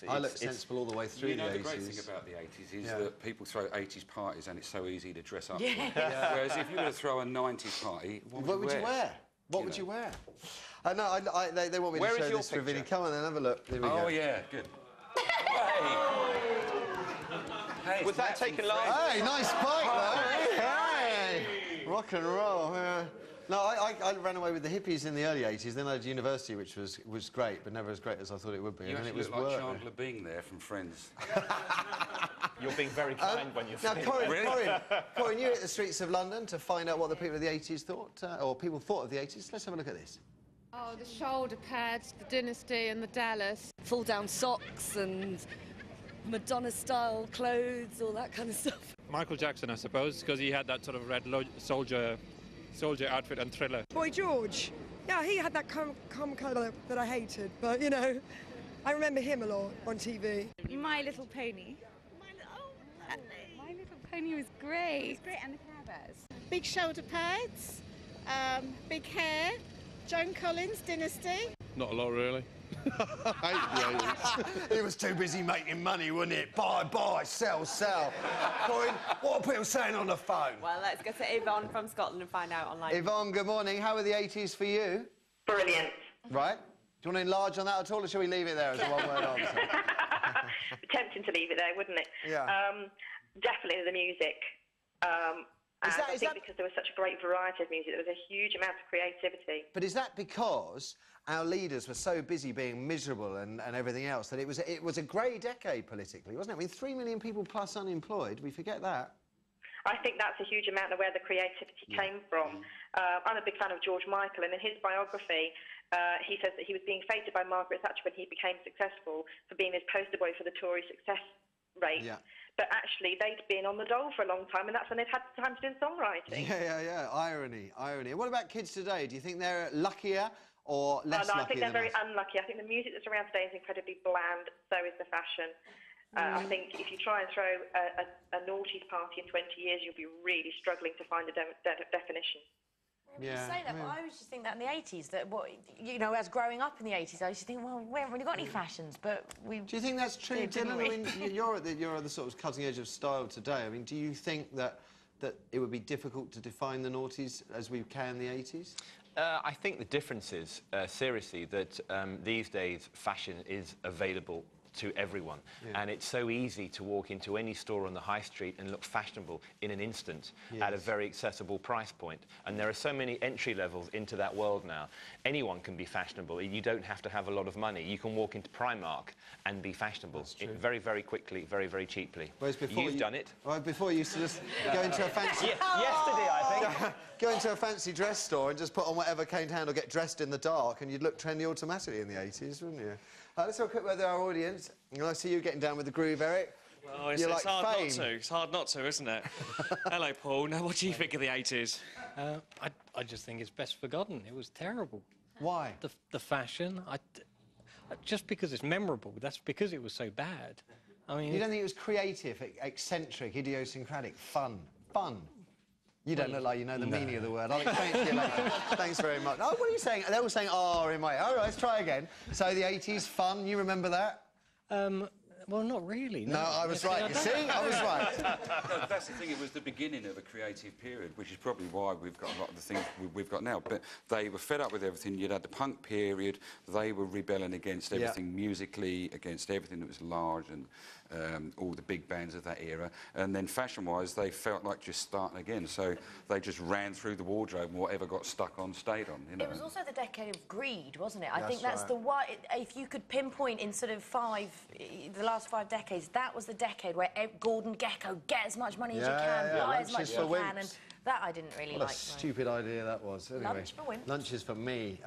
I look sensible all the way through the 80s. The great thing about the 80s is that people throw 80s parties and it's so easy to dress up. Yeah. Whereas if you were to throw a 90s party, what would you wear? What would you wear? No, they want me to show this revealing. Come on then, have a look. Here we go. Oh, yeah, good. Hey, was that taken last? Hey, nice bike, though. Hey, rock and roll. Yeah. No, I ran away with the hippies in the early 80s. Then I had university, which was great, but never as great as I thought it would be. You and actually it was look like work. Chandler Bing there from Friends. You're being very kind when you say that. Now, Corinne, you hit the streets of London to find out what the people of the 80s thought, or people thought of the 80s. Let's have a look at this. Oh, the shoulder pads, the Dynasty and the Dallas. Fall-down socks and Madonna-style clothes, all that kind of stuff. Michael Jackson, I suppose, because he had that sort of red soldier outfit and Thriller. Boy George, yeah, he had that calm colour that I hated, but, you know, I remember him a lot on TV. My Little Pony. My Little Pony was great. It was great, and the Care Bears. Big shoulder pads, big hair, Joan Collins, Dynasty. Not a lot, really. He was too busy making money, wasn't it? Buy, sell. Corinne, what are people saying on the phone? Well, let's go to Yvonne from Scotland and find out online. Yvonne, good morning. How were the 80s for you? Brilliant. Right. Do you want to enlarge on that at all, or shall we leave it there as a one-word answer? Tempting to leave it there, wouldn't it? Yeah. Definitely the music. I think because there was such a great variety of music, there was a huge amount of creativity. But is that because our leaders were so busy being miserable and everything else that it was a grey decade politically, wasn't it? I mean, 3 million people plus unemployed, we forget that. I think that's a huge amount of where the creativity came from. I'm a big fan of George Michael, and in his biography, he says that he was being feted by Margaret Thatcher when he became successful for being this poster boy for the Tory success rate. Yeah. But actually, they'd been on the dole for a long time, and that's when they'd had time to do songwriting. Yeah. Irony. What about kids today? Do you think they're luckier or less lucky? I think they're very unlucky. I think the music that's around today is incredibly bland, so is the fashion. I think if you try and throw a noughties party in 20 years, you'll be really struggling to find a definition. You say that, but I used to think that in the 80s, that as growing up in the 80s, I used to think, well, we haven't really got any fashions, but we... Do you think that's true, Dylan? I mean, you're at the sort of cutting edge of style today. I mean, do you think that it would be difficult to define the noughties as we can in the 80s? I think the difference is, seriously, that these days fashion is available to everyone, and it's so easy to walk into any store on the high street and look fashionable in an instant at a very accessible price point. And there are so many entry levels into that world now. Anyone can be fashionable. You don't have to have a lot of money. You can walk into Primark and be fashionable very, very quickly, very, very cheaply. Whereas before You've done it. Right, before you used to just go into a fancy... Yesterday, I think. Go into a fancy dress store and just put on whatever came to hand or get dressed in the dark, and you'd look trendy automatically in the 80s, wouldn't you? Let's have a quick word with our audience. I see you getting down with the groove, Eric. Well, it's hard not to. It's hard not to, isn't it? Hello, Paul. Now, what do you think of the 80s? I just think it's best forgotten. It was terrible. Why? The fashion. Just because it's memorable. That's because it was so bad. I mean... You don't think it was creative, eccentric, idiosyncratic, fun? You don't look like you know the meaning of the word. I'll explain it to you later. Thanks very much. Oh, what are you saying? They're all saying, oh, in my... All right, let's try again. So the 80s, fun, you remember that? Well, not really. No, I was right. You see? I was right. No, that's the thing. It was the beginning of a creative period, which is probably why we've got a lot of the things we've got now. But they were fed up with everything. You'd had the punk period. They were rebelling against everything musically, against everything that was large and all the big bands of that era. And then fashion-wise, they felt like just starting again. So they just ran through the wardrobe and whatever got stuck on stayed on, you know. It was also the decade of greed, wasn't it? I think that's the one... If you could pinpoint in sort of the last 5 decades, that was the decade where Gordon Gekko, get as much money as you can, buy as much as you can, and that I didn't really like. What a stupid idea that was. Anyway, lunch for wimps. Lunch is for me.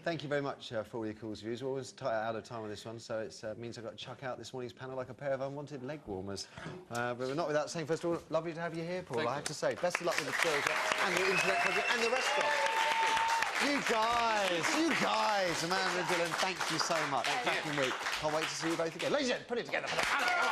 Thank you very much for all your calls, views. We're always out of time on this one, so it means I've got to chuck out this morning's panel like a pair of unwanted leg warmers. But we're not without saying, first of all, lovely to have you here, Paul. I have to say, best of luck with the shows and the internet project and the restaurant. You guys, Amanda and Dylan, thank you so much. Cracking week. Can't wait to see you both again. Ladies and gentlemen, put it together for the panel.